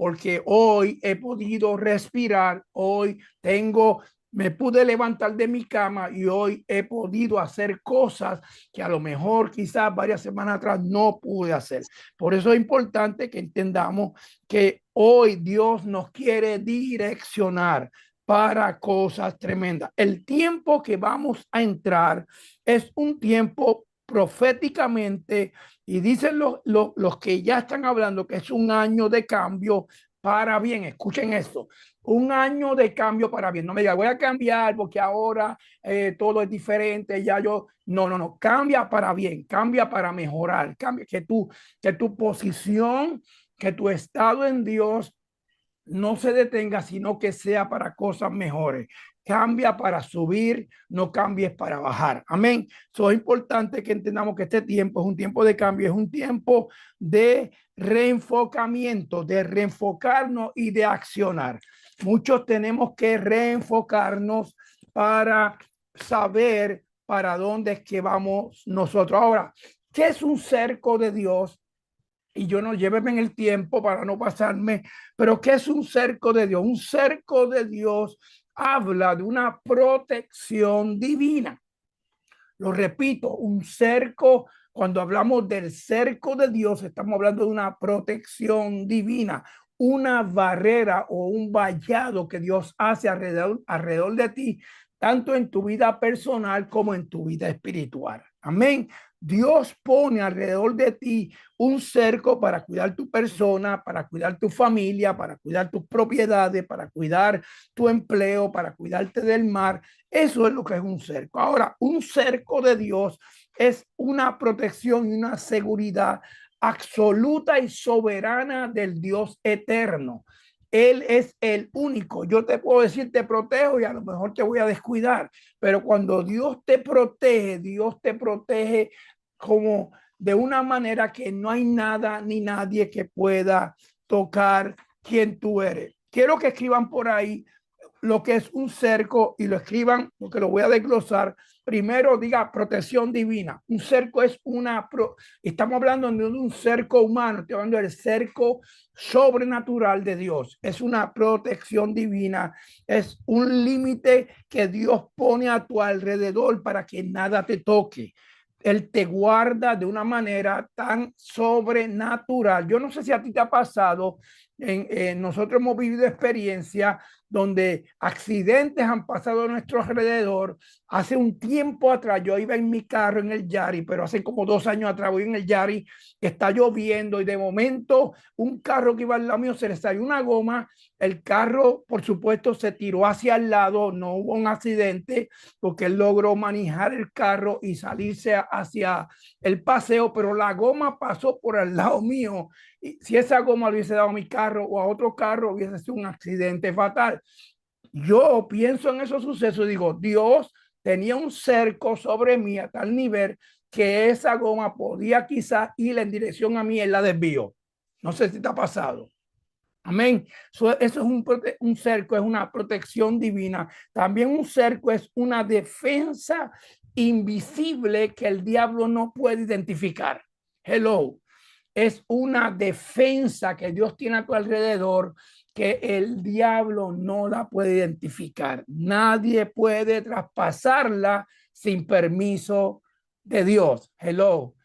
porque hoy he podido respirar, hoy me pude levantar de mi cama y hoy he podido hacer cosas que a lo mejor quizás varias semanas atrás no pude hacer. Por eso es importante que entendamos que hoy Dios nos quiere direccionar para cosas tremendas. El tiempo que vamos a entrar es un tiempo proféticamente, y dicen los que ya están hablando que es un año de cambio para bien. Escuchen esto, un año de cambio para bien. No me diga, voy a cambiar porque ahora todo es diferente, ya yo, no, cambia para bien, cambia para mejorar, cambia, que tu posición, que tu estado en Dios no se detenga, sino que sea para cosas mejores. Cambia para subir, no cambies para bajar. Amén. Eso es importante que entendamos que este tiempo es un tiempo de cambio, es un tiempo de reenfocamiento, de reenfocarnos y de accionar. Muchos tenemos que reenfocarnos para saber para dónde es que vamos nosotros. Ahora, ¿qué es un cerco de Dios? Y yo no lléveme en el tiempo para no pasarme, pero ¿qué es un cerco de Dios? Un cerco de Dios habla de una protección divina. Lo repito, un cerco, cuando hablamos del cerco de Dios, estamos hablando de una protección divina, una barrera o un vallado que Dios hace alrededor de ti, tanto en tu vida personal como en tu vida espiritual. Amén. Dios pone alrededor de ti un cerco para cuidar tu persona, para cuidar tu familia, para cuidar tus propiedades, para cuidar tu empleo, para cuidarte del mar. Eso es lo que es un cerco. Ahora, un cerco de Dios es una protección y una seguridad absoluta y soberana del Dios eterno. Él es el único. Yo te puedo decir, te protejo y a lo mejor te voy a descuidar, pero cuando Dios te protege como de una manera que no hay nada ni nadie que pueda tocar quien tú eres. Quiero que escriban por ahí lo que es un cerco y lo escriban, porque lo voy a desglosar. Primero diga protección divina. Un cerco es estamos hablando de un cerco humano, estoy hablando del cerco sobrenatural de Dios. Es una protección divina, es un límite que Dios pone a tu alrededor para que nada te toque. Él te guarda de una manera tan sobrenatural. Yo no sé si a ti te ha pasado, nosotros hemos vivido experiencias donde accidentes han pasado a nuestro alrededor. Hace un tiempo atrás yo iba en mi carro en el Yari, pero hace como 2 años atrás voy en el Yari, está lloviendo y de momento un carro que iba al lado mío se le salió una goma, el carro por supuesto se tiró hacia el lado, no hubo un accidente porque él logró manejar el carro y salirse hacia el paseo, pero la goma pasó por el lado mío. Y si esa goma le hubiese dado a mi carro o a otro carro, hubiese sido un accidente fatal. Yo pienso en esos sucesos y digo, Dios tenía un cerco sobre mí a tal nivel que esa goma podía quizás ir en dirección a mí, él la desvió. No sé si te ha pasado. Amén. Eso es un cerco, es una protección divina. También un cerco es una defensa invisible que el diablo no puede identificar. Hello. Es una defensa que Dios tiene a tu alrededor que el diablo no la puede identificar. Nadie puede traspasarla sin permiso de Dios. Hello.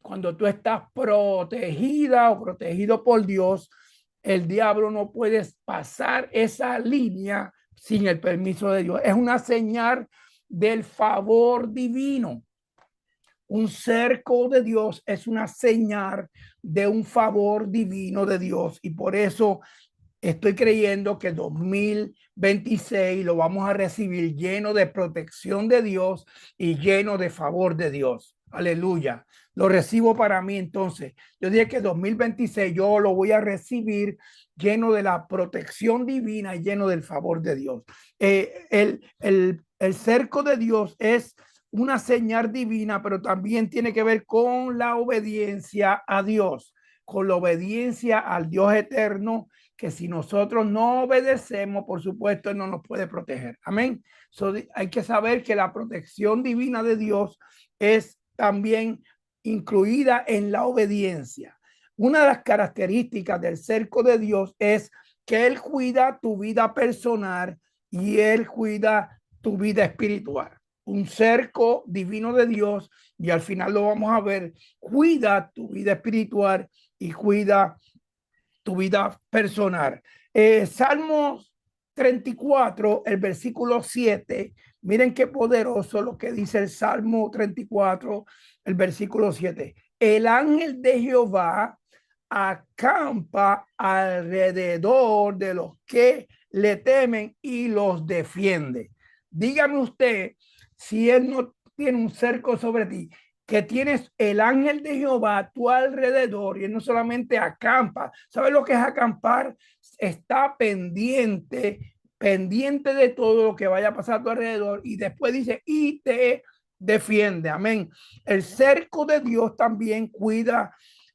Cuando tú estás protegida o protegido por Dios, el diablo no puede pasar esa línea sin el permiso de Dios. Es una señal del favor divino. Un cerco de Dios es una señal de un favor divino de Dios, y por eso estoy creyendo que 2026 lo vamos a recibir lleno de protección de Dios y lleno de favor de Dios. Aleluya. Lo recibo para mí entonces. Yo dije que 2026 yo lo voy a recibir lleno de la protección divina y lleno del favor de Dios. El cerco de Dios es una señal divina, pero también tiene que ver con la obediencia a Dios, con la obediencia al Dios eterno, que si nosotros no obedecemos, por supuesto, Él no nos puede proteger. Amén. Hay que saber que la protección divina de Dios es también incluida en la obediencia. una de las características del cerco de Dios es que Él cuida tu vida personal y Él cuida tu vida espiritual. Un cerco divino de Dios, y al final lo vamos a ver, cuida tu vida espiritual y cuida tu vida personal. Salmos 34, el versículo 7. Miren qué poderoso lo que dice el Salmo 34, el versículo 7. El ángel de Jehová acampa alrededor de los que le temen y los defiende. Dígame usted si él no tiene un cerco sobre ti, que tienes el ángel de Jehová a tu alrededor y él no solamente acampa. ¿Sabes lo que es acampar? Está pendiente de todo lo que vaya a pasar a tu alrededor, y después dice, y te defiende. Amén. El cerco de Dios también cuida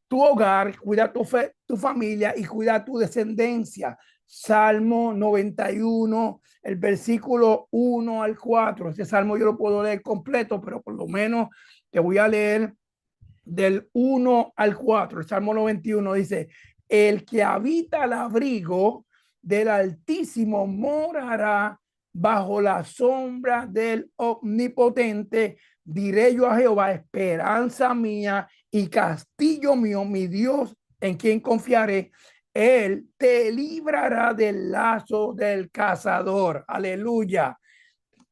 tu hogar, cuida tu familia y cuida tu descendencia. Salmo 91, el versículo 1 al 4. Este salmo yo lo puedo leer completo, pero por lo menos te voy a leer del 1 al 4. El Salmo 91 dice, el que habita al abrigo del Altísimo morará bajo la sombra del Omnipotente. Diré yo a Jehová, esperanza mía y castillo mío, mi Dios, en quien confiaré. Él te librará del lazo del cazador. Aleluya.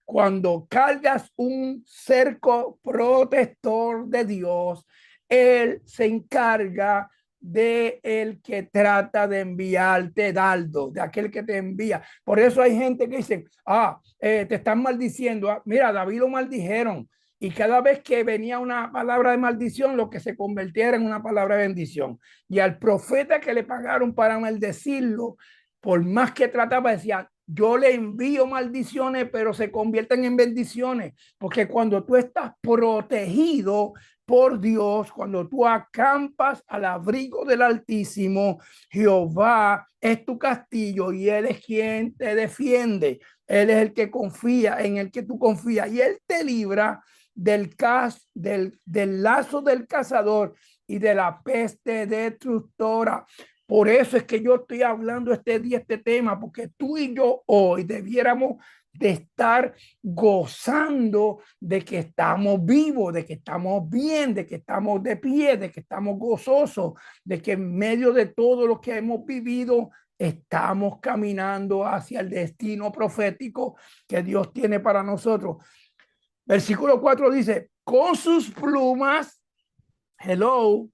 Cuando cargas un cerco protector de Dios, Él se encarga de el que trata de enviarte dardo, de aquel que te envía. Por eso hay gente que dice, te están maldiciendo. Mira, David lo maldijeron. Y cada vez que venía una palabra de maldición, lo que se convirtiera en una palabra de bendición. Y al profeta que le pagaron para maldecirlo, por más que trataba, decía, yo le envío maldiciones, pero se convierten en bendiciones, porque cuando tú estás protegido por Dios, cuando tú acampas al abrigo del Altísimo, Jehová es tu castillo y Él es quien te defiende. Él es el que confía, en el que tú confías, y Él te libra del lazo del cazador y de la peste destructora. Por eso es que yo estoy hablando este día, este tema, porque tú y yo hoy debiéramos de estar gozando de que estamos vivos, de que estamos bien, de que estamos de pie, de que estamos gozosos, de que en medio de todo lo que hemos vivido, estamos caminando hacia el destino profético que Dios tiene para nosotros. Versículo 4 dice, con sus plumas, hello,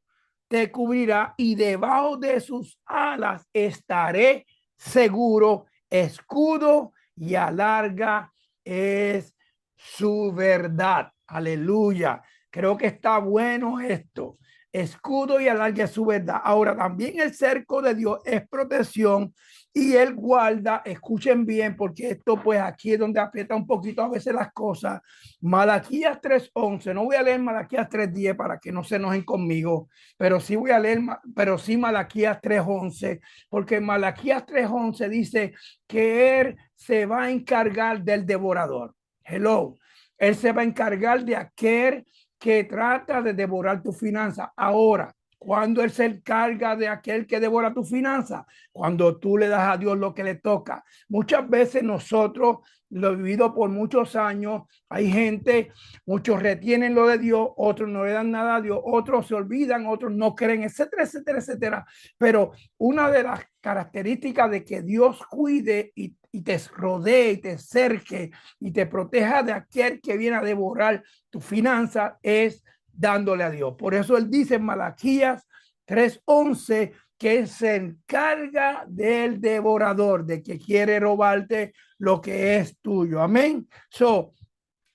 te cubrirá y debajo de sus alas estaré seguro. Escudo y alarga es su verdad. Aleluya. Creo que está bueno esto. Escudo y alarga es su verdad. Ahora también el cerco de Dios es protección y él guarda. Escuchen bien, porque esto pues aquí es donde aprieta un poquito a veces las cosas. Malaquías 3:11, no voy a leer Malaquías 3:10 para que no se enojen conmigo, pero sí voy a leer, pero sí Malaquías 3:11, porque Malaquías 3:11 dice que él se va a encargar del devorador. Hello, él se va a encargar de aquel que trata de devorar tu finanza. Ahora, cuando él se encarga de aquel que devora tu finanza, cuando tú le das a Dios lo que le toca. Muchas veces nosotros, lo he vivido por muchos años, hay gente, muchos retienen lo de Dios, otros no le dan nada a Dios, otros se olvidan, otros no creen, etcétera, etcétera, etcétera. Pero una de las características de que Dios cuide y te rodee y te cerque y te proteja de aquel que viene a devorar tu finanza es dándole a Dios. Por eso él dice en Malaquías 3:11 que se encarga del devorador, de que quiere robarte lo que es tuyo. Amén. So,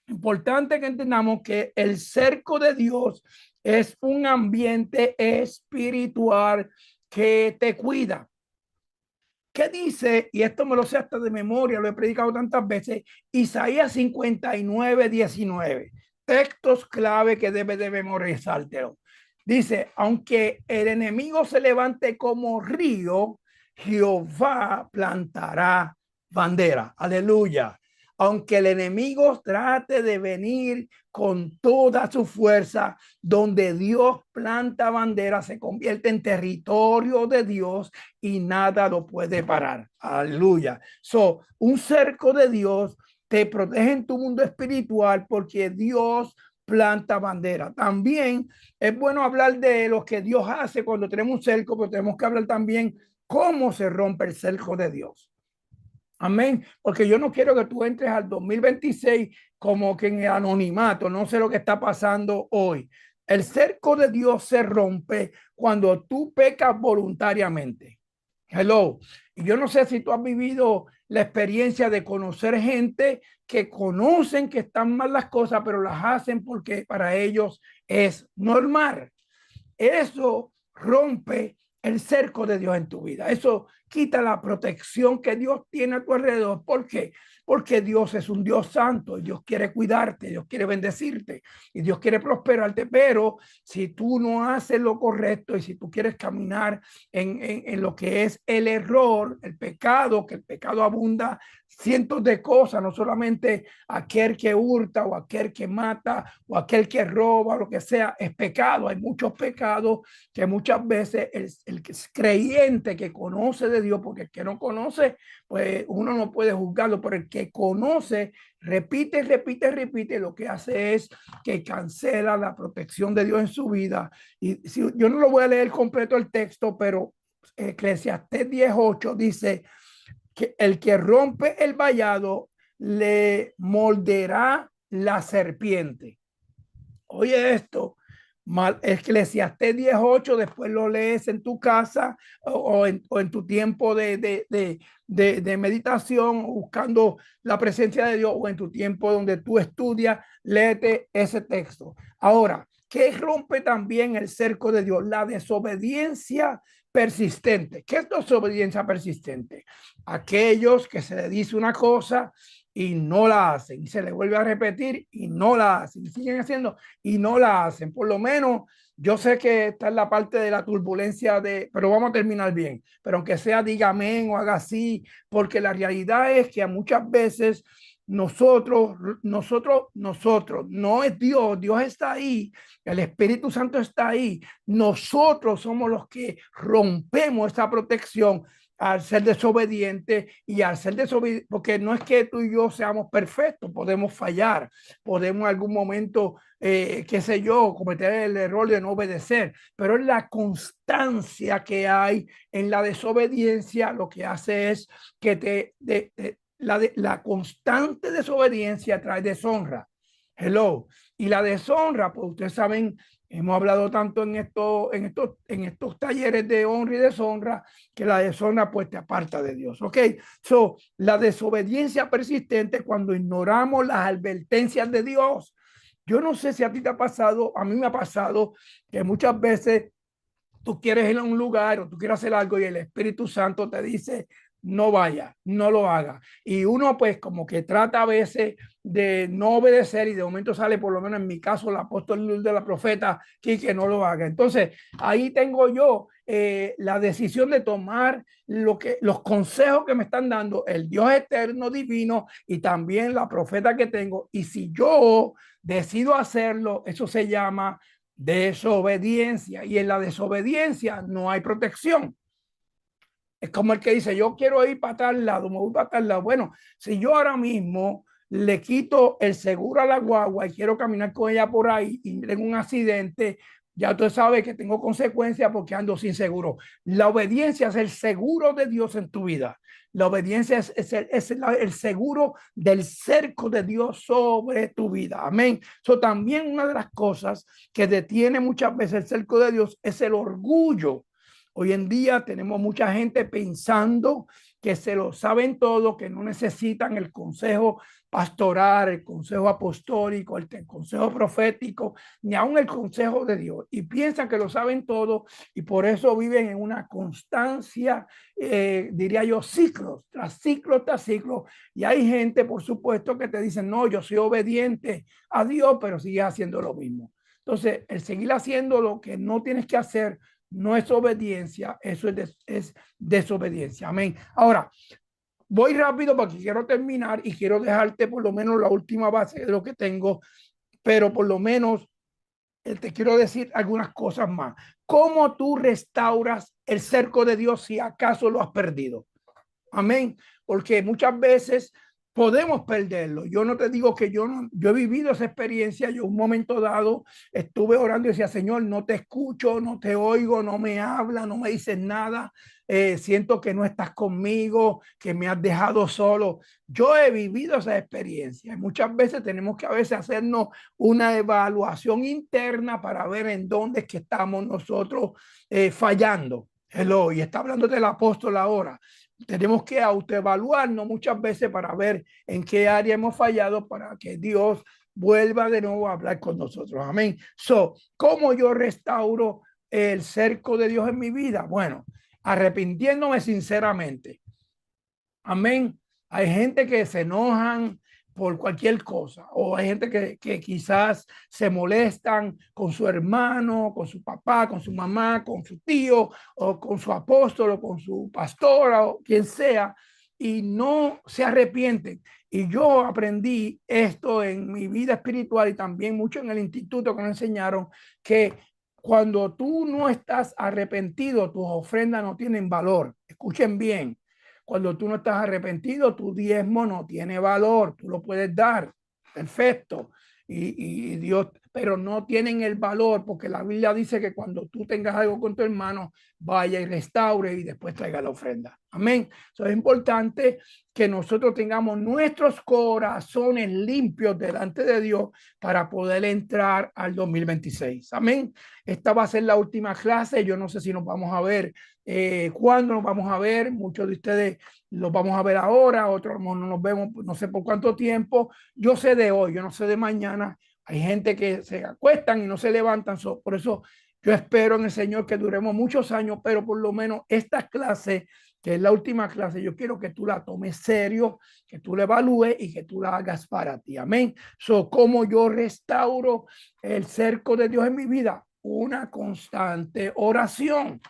importante que entendamos que el cerco de Dios es un ambiente espiritual que te cuida. ¿Qué dice? Y esto me lo sé hasta de memoria, lo he predicado tantas veces. Isaías 59:19. Textos clave que debe de memorizártelo. Dice, aunque el enemigo se levante como río, Jehová plantará bandera. Aleluya. Aunque el enemigo trate de venir con toda su fuerza, donde Dios planta bandera, se convierte en territorio de Dios y nada lo puede parar. Aleluya. Un cerco de Dios te protege en tu mundo espiritual porque Dios planta bandera. También es bueno hablar de lo que Dios hace cuando tenemos un cerco, pero tenemos que hablar también cómo se rompe el cerco de Dios. Amén. Porque yo no quiero que tú entres al 2026 como que en el anonimato. No sé lo que está pasando hoy. El cerco de Dios se rompe cuando tú pecas voluntariamente. Hello. Y yo no sé si tú has vivido la experiencia de conocer gente que conocen que están mal las cosas, pero las hacen porque para ellos es normal. Eso rompe el cerco de Dios en tu vida. Eso quita la protección que Dios tiene a tu alrededor. ¿Por qué? Porque Dios es un Dios santo y Dios quiere cuidarte, Dios quiere bendecirte y Dios quiere prosperarte. Pero si tú no haces lo correcto y si tú quieres caminar en lo que es el error, el pecado, que el pecado abunda cientos de cosas, no solamente aquel que hurta o aquel que mata o aquel que roba, lo que sea, es pecado. Hay muchos pecados que muchas veces el creyente que conoce de Dios, porque el que no conoce, pues uno no puede juzgarlo, pero el que conoce, repite, repite, repite, lo que hace es que cancela la protección de Dios en su vida. Y si, yo no lo voy a leer completo el texto, pero Eclesiastés 10:8 dice que el que rompe el vallado le morderá la serpiente. Oye esto, Eclesiastés 10:8, después lo lees en tu casa o en tu tiempo de meditación, buscando la presencia de Dios, o en tu tiempo donde tú estudias, léete ese texto. Ahora, ¿qué rompe también el cerco de Dios? La desobediencia persistente. ¿Qué es desobediencia persistente? Aquellos que se le dice una cosa y no la hacen, y se le vuelve a repetir y no la hacen, y siguen haciendo y no la hacen. Por lo menos yo sé que está en la parte de la turbulencia pero vamos a terminar bien. Pero aunque sea, dígame o haga así, porque la realidad es que muchas veces nosotros, no es Dios, Dios está ahí, el Espíritu Santo está ahí. Nosotros somos los que rompemos esa protección al ser desobediente y al ser desobediente, porque no es que tú y yo seamos perfectos, podemos fallar, podemos en algún momento, qué sé yo, cometer el error de no obedecer, pero es la constancia que hay en la desobediencia lo que hace es que la constante desobediencia trae deshonra. Hello. Y la deshonra, pues ustedes saben, hemos hablado tanto en estos talleres de honra y deshonra, que la deshonra pues te aparta de Dios. Ok, la desobediencia persistente cuando ignoramos las advertencias de Dios. Yo no sé si a ti te ha pasado, a mí me ha pasado que muchas veces tú quieres ir a un lugar o tú quieres hacer algo y el Espíritu Santo te dice, no vaya, no lo haga. Y uno pues como que trata a veces de no obedecer y de momento sale, por lo menos en mi caso, el apóstol de la profeta, que no lo haga. Entonces ahí tengo yo la decisión de tomar los consejos que me están dando el Dios eterno divino y también la profeta que tengo. Y si yo decido hacerlo, eso se llama desobediencia, y en la desobediencia no hay protección. Es como el que dice, yo quiero ir para tal lado, me voy para tal lado. Bueno, si yo ahora mismo le quito el seguro a la guagua y quiero caminar con ella por ahí y tengo un accidente, ya tú sabes que tengo consecuencias porque ando sin seguro. La obediencia es el seguro de Dios en tu vida. La obediencia es el seguro del cerco de Dios sobre tu vida. Amén. También una de las cosas que detiene muchas veces el cerco de Dios es el orgullo. Hoy en día tenemos mucha gente pensando que se lo saben todo, que no necesitan el consejo pastoral, el consejo apostólico, el consejo profético, ni aun el consejo de Dios. Y piensan que lo saben todo y por eso viven en una constancia, diría yo, ciclos tras ciclos tras ciclos. Y hay gente, por supuesto, que te dicen, no, yo soy obediente a Dios, pero sigue haciendo lo mismo. Entonces, el seguir haciendo lo que no tienes que hacer no es obediencia, eso es desobediencia. Amén. Ahora, Voy rápido porque quiero terminar y quiero dejarte por lo menos la última base de lo que tengo, pero por lo menos te quiero decir algunas cosas más. ¿Cómo tú restauras el cerco de Dios si acaso lo has perdido? Amén. Porque muchas veces podemos perderlo. Yo no te digo que yo he vivido esa experiencia. Yo un momento dado estuve orando y decía, Señor, no te escucho, no te oigo, no me habla, no me dices nada. Siento que no estás conmigo, que me has dejado solo. Yo he vivido esa experiencia. Muchas veces tenemos que a veces hacernos una evaluación interna para ver en dónde es que estamos nosotros fallando. Hello, y está hablando del apóstol ahora. Tenemos que autoevaluarnos muchas veces para ver en qué área hemos fallado para que Dios vuelva de nuevo a hablar con nosotros. Amén. So, ¿cómo yo restauro el cerco de Dios en mi vida? Bueno, arrepintiéndome sinceramente. Amén. Hay gente que se enojan por cualquier cosa, o hay gente que quizás se molestan con su hermano, con su papá, con su mamá, con su tío, o con su apóstol, o con su pastora, o quien sea, y no se arrepienten. Y yo aprendí esto en mi vida espiritual y también mucho en el instituto que nos enseñaron que cuando tú no estás arrepentido, tus ofrendas no tienen valor. Escuchen bien, cuando tú no estás arrepentido, tu diezmo no tiene valor, tú lo puedes dar, perfecto. Y Dios, pero no tienen el valor porque la Biblia dice que cuando tú tengas algo con tu hermano, vaya y restaure y después traiga la ofrenda. Amén. Eso es importante que nosotros tengamos nuestros corazones limpios delante de Dios para poder entrar al 2026. Amén. Esta va a ser la última clase. Yo no sé si nos vamos a ver cuándo nos vamos a ver. Muchos de ustedes los vamos a ver ahora, otros no nos vemos no sé por cuánto tiempo. Yo sé de hoy, yo no sé de mañana. Hay gente que se acuestan y no se levantan. Por eso yo espero en el Señor que duremos muchos años, pero por lo menos esta clase, que es la última clase, yo quiero que tú la tomes serio, que tú la evalúes y que tú la hagas para ti. Amén. ¿Cómo yo restauro el cerco de Dios en mi vida? Una constante oración.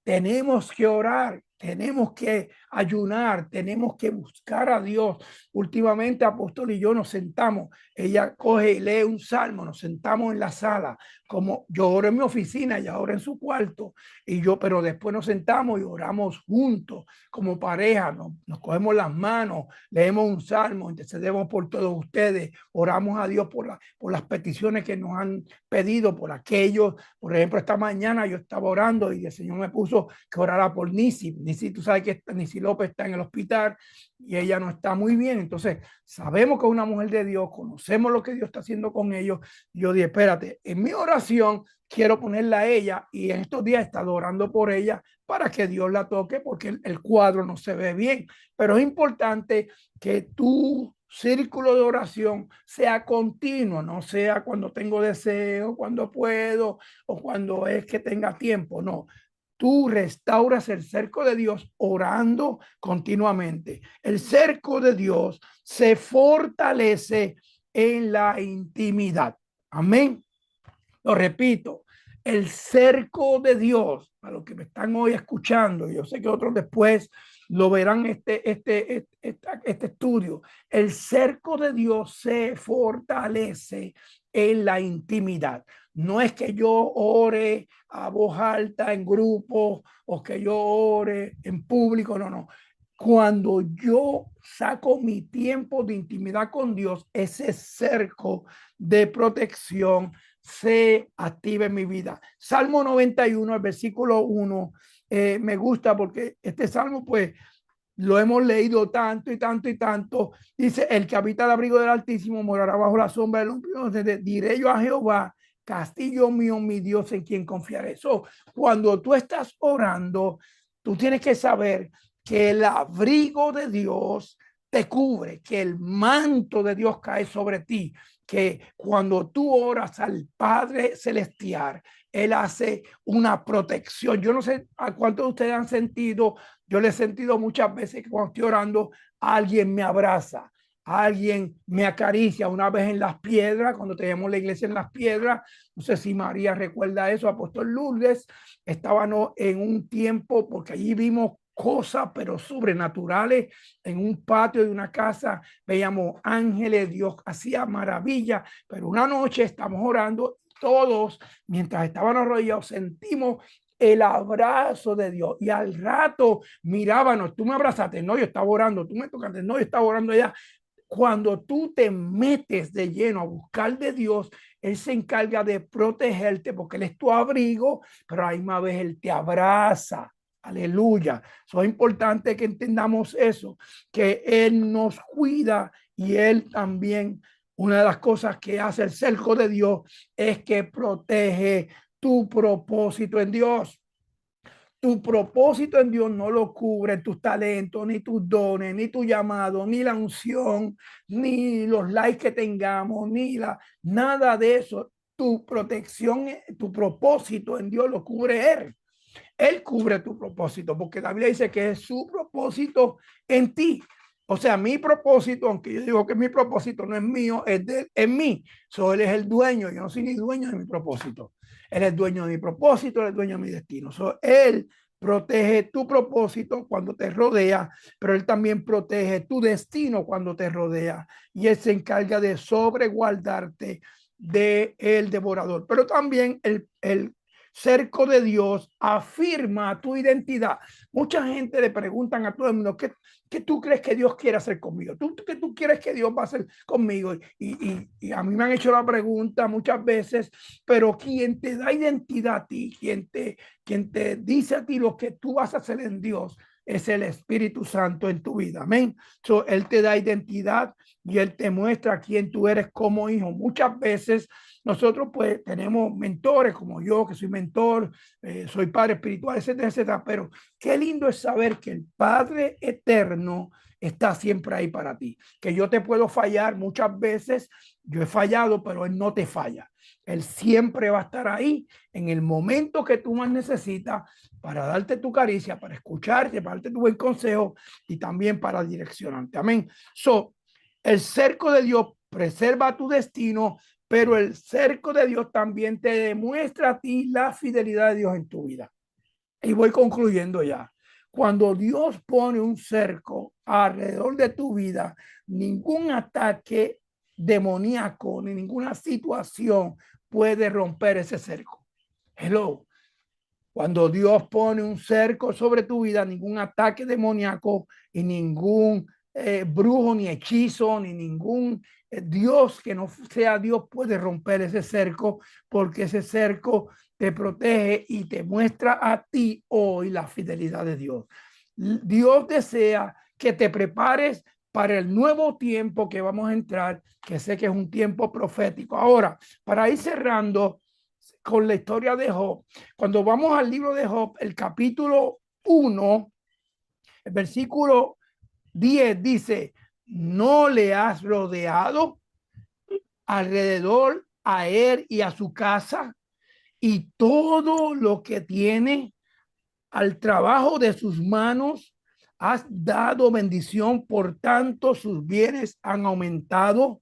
Tenemos que orar, tenemos que ayunar, tenemos que buscar a Dios. Últimamente, Apóstol y yo nos sentamos, ella coge y lee un salmo, nos sentamos en la sala, como yo oro en mi oficina, ella ora en su cuarto, y yo, pero después nos sentamos y oramos juntos, como pareja, nos cogemos las manos, leemos un salmo, intercedemos por todos ustedes, oramos a Dios por las peticiones que nos han pedido, por aquellos. Por ejemplo, esta mañana yo estaba orando y el Señor me puso que orara por Nisi. Nisi, tú sabes que Nisi López está en el hospital y ella no está muy bien. Entonces, sabemos que es una mujer de Dios, conocemos lo que Dios está haciendo con ellos. Yo dije, espérate, en mi oración quiero ponerla a ella y en estos días he estado orando por ella para que Dios la toque porque el cuadro no se ve bien. Pero es importante que tú círculo de oración sea continuo, no sea cuando tengo deseo, cuando puedo o cuando es que tenga tiempo, no. Tú restauras el cerco de Dios orando continuamente. El cerco de Dios se fortalece en la intimidad. Amén. Lo repito, el cerco de Dios, para los que me están hoy escuchando, yo sé que otros después lo verán este estudio, el cerco de Dios se fortalece en la intimidad. No es que yo ore a voz alta en grupo o que yo ore en público, no, no. Cuando yo saco mi tiempo de intimidad con Dios, ese cerco de protección se activa en mi vida. Salmo 91, el versículo 1, me gusta porque este salmo pues lo hemos leído tanto y tanto y tanto. Dice, el que habita el abrigo del Altísimo morará bajo la sombra del Omnipotente. Diré yo a Jehová, castillo mío, mi Dios, en quien confiaré. Cuando tú estás orando, tú tienes que saber que el abrigo de Dios te cubre, que el manto de Dios cae sobre ti, que cuando tú oras al Padre Celestial, Él hace una protección. Yo no sé a cuántos de ustedes han sentido, yo le he sentido muchas veces que cuando estoy orando, alguien me abraza, alguien me acaricia. Una vez en Las Piedras, cuando teníamos la iglesia en Las Piedras, no sé si María recuerda eso, Apóstol Lourdes, estábamos en un tiempo, porque allí vimos cosas, pero sobrenaturales. En un patio de una casa veíamos ángeles, Dios hacía maravillas, pero una noche estamos orando, todos, mientras estaban arrodillados, sentimos el abrazo de Dios y al rato mirábamos, tú me abrazaste, no, yo estaba orando, tú me tocaste, no, yo estaba orando allá. Cuando tú te metes de lleno a buscar de Dios, Él se encarga de protegerte porque Él es tu abrigo, pero a la misma vez Él te abraza. Aleluya. Eso es importante que entendamos eso, que Él nos cuida y Él también, una de las cosas que hace el cerco de Dios es que protege tu propósito en Dios. Tu propósito en Dios no lo cubre tus talentos, ni tus dones, ni tu llamado, ni la unción, ni los likes que tengamos, nada de eso. Tu protección, tu propósito en Dios lo cubre Él. Él cubre tu propósito, porque la Biblia dice que es su propósito en ti. O sea, mi propósito, aunque yo digo que mi propósito no es mío, es de en mí. Él es el dueño, yo no soy ni dueño de mi propósito. Él es dueño de mi propósito, él es dueño de mi destino. Él protege tu propósito cuando te rodea, pero él también protege tu destino cuando te rodea. Y él se encarga de sobreguardarte de el devorador. Pero también el cerco de Dios afirma tu identidad. Mucha gente le preguntan a todo el mundo, ¿qué tú crees que Dios quiere hacer conmigo? ¿Qué tú quieres que Dios va a hacer conmigo? Y a mí me han hecho la pregunta muchas veces, pero quien te da identidad a ti, quien te dice a ti lo que tú vas a hacer en Dios, es el Espíritu Santo en tu vida. Amén. Él te da identidad y Él te muestra quién tú eres como hijo. Muchas veces nosotros pues tenemos mentores como yo, que soy mentor, soy padre espiritual, etcétera, etcétera. Pero qué lindo es saber que el Padre eterno está siempre ahí para ti. Que yo te puedo fallar muchas veces, yo he fallado, pero Él no te falla. Él siempre va a estar ahí en el momento que tú más necesitas para darte tu caricia, para escucharte, para darte tu buen consejo y también para direccionarte. Amén. El cerco de Dios preserva tu destino, pero el cerco de Dios también te demuestra a ti la fidelidad de Dios en tu vida. Y voy concluyendo ya. Cuando Dios pone un cerco alrededor de tu vida, ningún ataque demoníaco ni ninguna situación puede romper ese cerco. Hello. Cuando Dios pone un cerco sobre tu vida, ningún ataque demoníaco y ningún brujo, ni hechizo, ni ningún Dios que no sea Dios puede romper ese cerco, porque ese cerco te protege y te muestra a ti hoy la fidelidad de Dios. Dios desea que te prepares para el nuevo tiempo que vamos a entrar, que sé que es un tiempo profético. Ahora, para ir cerrando con la historia de Job, cuando vamos al libro de Job, el capítulo 1, el versículo 10 dice, ¿no le has rodeado alrededor a él y a su casa y todo lo que tiene, al trabajo de sus manos has dado bendición, por tanto sus bienes han aumentado?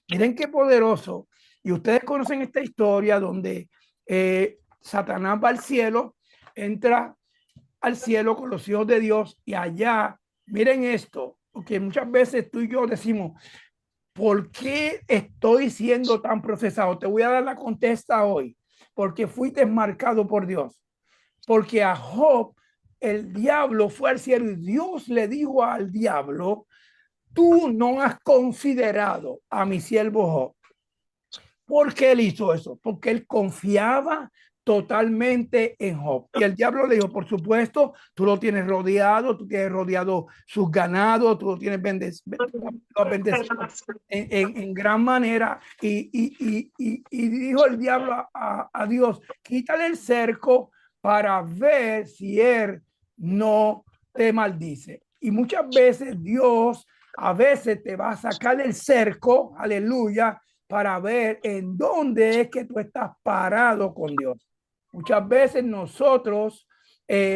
Miren qué poderoso. Y ustedes conocen esta historia donde Satanás va al cielo, entra al cielo con los hijos de Dios y allá, miren esto, porque muchas veces tú y yo decimos, ¿por qué estoy siendo tan procesado? Te voy a dar la contesta hoy, porque fuiste marcado por Dios. Porque a Job, el diablo fue al cielo y Dios le dijo al diablo, tú no has considerado a mi siervo Job. ¿Por qué él hizo eso? Porque él confiaba totalmente en Job. Y el diablo le dijo, por supuesto, tú lo tienes rodeado, tú tienes rodeado sus ganados, tú lo tienes bendecido en gran manera. Y dijo el diablo a Dios, quítale el cerco para ver si él no te maldice. Y muchas veces Dios a veces te va a sacar el cerco, aleluya, para ver en dónde es que tú estás parado con Dios. Muchas veces nosotros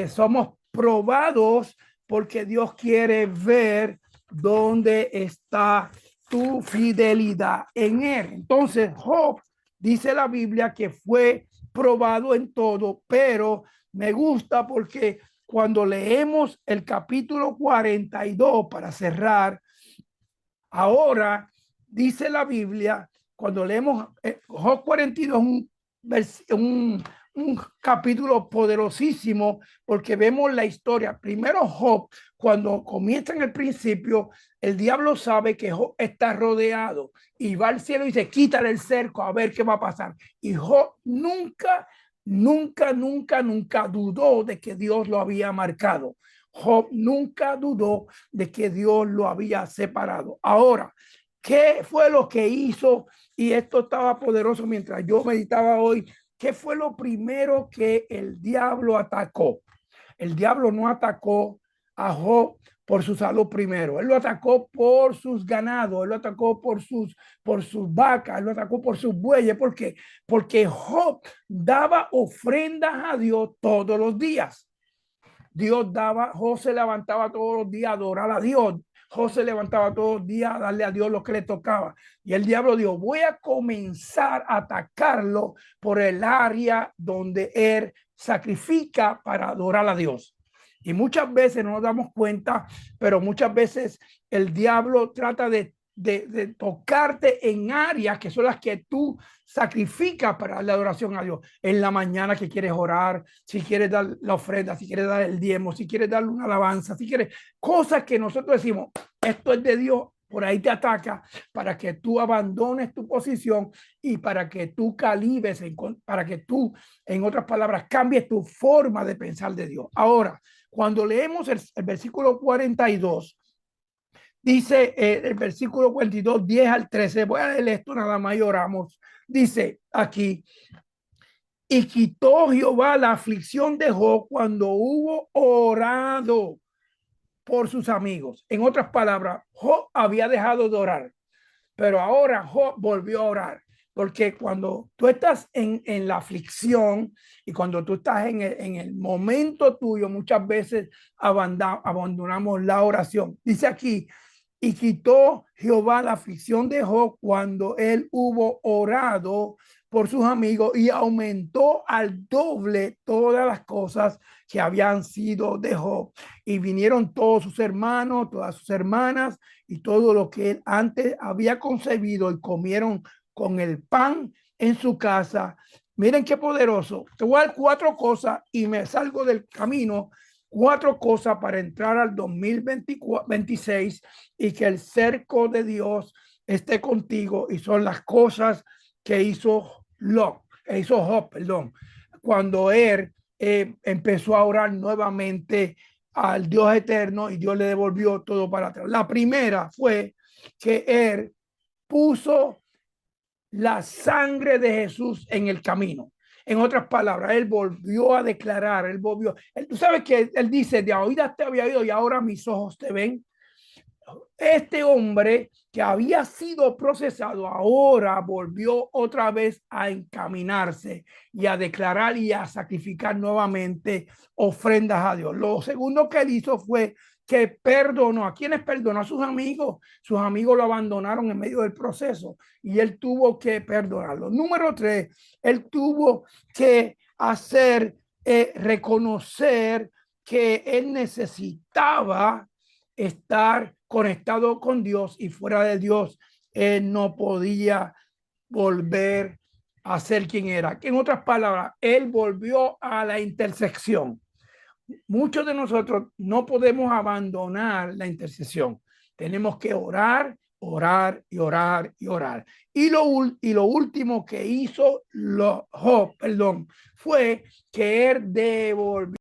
somos probados porque Dios quiere ver dónde está tu fidelidad en Él. Entonces, Job dice la Biblia que fue probado en todo, pero me gusta porque cuando leemos el capítulo 42 para cerrar, ahora dice la Biblia, cuando leemos Job 42, un capítulo poderosísimo, porque vemos la historia. Primero Job, cuando comienza en el principio, el diablo sabe que Job está rodeado y va al cielo y dice, quítale el cerco a ver qué va a pasar. Y Job nunca dudó de que Dios lo había marcado. Job nunca dudó de que Dios lo había separado. Ahora, ¿qué fue lo que hizo? Y esto estaba poderoso mientras yo meditaba hoy. ¿Qué fue lo primero que el diablo atacó? El diablo no atacó a Job por su salud primero. Él lo atacó por sus ganados, él lo atacó por sus vacas, él lo atacó por sus bueyes. ¿Por qué? Porque Job daba ofrendas a Dios todos los días. Dios daba, José levantaba todos los días a adorar a Dios. José levantaba todos los días a darle a Dios lo que le tocaba. Y el diablo dijo, voy a comenzar a atacarlo por el área donde él sacrifica para adorar a Dios. Y muchas veces no nos damos cuenta, pero muchas veces el diablo trata de tocarte en áreas que son las que tú sacrificas para la adoración a Dios. En la mañana que quieres orar, si quieres dar la ofrenda, si quieres dar el diezmo, si quieres darle una alabanza, si quieres cosas que nosotros decimos, esto es de Dios, por ahí te ataca para que tú abandones tu posición y para que tú calibres, para que tú, en otras palabras, cambies tu forma de pensar de Dios. Ahora, cuando leemos el versículo 42, dice el versículo 42, 10 al 13, voy a leer esto nada más y oramos. Dice aquí, y quitó Jehová la aflicción de Job cuando hubo orado por sus amigos. En otras palabras, Job había dejado de orar, pero ahora Job volvió a orar. Porque cuando tú estás en la aflicción y cuando tú estás en el momento tuyo, muchas veces abandonamos la oración. Dice aquí, y quitó Jehová la aflicción de Job cuando él hubo orado por sus amigos y aumentó al doble todas las cosas que habían sido de Job. Y vinieron todos sus hermanos, todas sus hermanas y todo lo que él antes había concebido y comieron con el pan en su casa. Miren qué poderoso. Te voy a dar 4 cosas y me salgo del camino. 4 cosas para entrar al 2026 y que el cerco de Dios esté contigo. Y son las cosas que hizo Job, perdón, cuando él empezó a orar nuevamente al Dios eterno y Dios le devolvió todo para atrás. La primera fue que él puso la sangre de Jesús en el camino. En otras palabras, él volvió a declarar, tú sabes que él dice, de oídas te había oído y ahora mis ojos te ven. Este hombre que había sido procesado ahora volvió otra vez a encaminarse y a declarar y a sacrificar nuevamente ofrendas a Dios. Lo segundo que él hizo fue que perdonó. ¿A quienes perdonó? A sus amigos. Sus amigos lo abandonaron en medio del proceso y él tuvo que perdonarlo. Número 3, él tuvo que reconocer que él necesitaba estar conectado con Dios y fuera de Dios, él no podía volver a ser quien era. En otras palabras, él volvió a la intersección. Muchos de nosotros no podemos abandonar la intercesión. Tenemos que orar, orar y orar y orar. Y lo último que hizo Job, fue que él devolvió